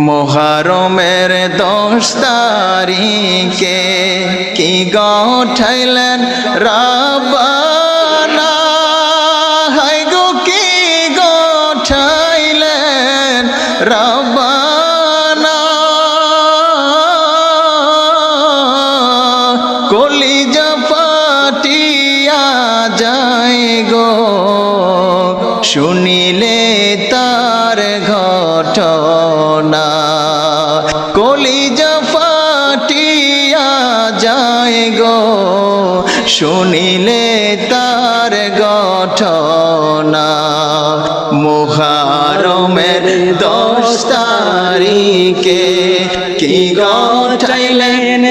মুহররমের 10 তারিখে কি গঠাইলেন রাব্বানা, হায় গো কি গঠাইলেন রাব্বানা। কলিজা ফাটিয়া যায় গো শুনিলে তার ঘটনা, কলিজা ফাটিয়া যায় গো শুনিলে তার ঘটনা। মুহররমের 10 তারিখে কি গঠাইলেন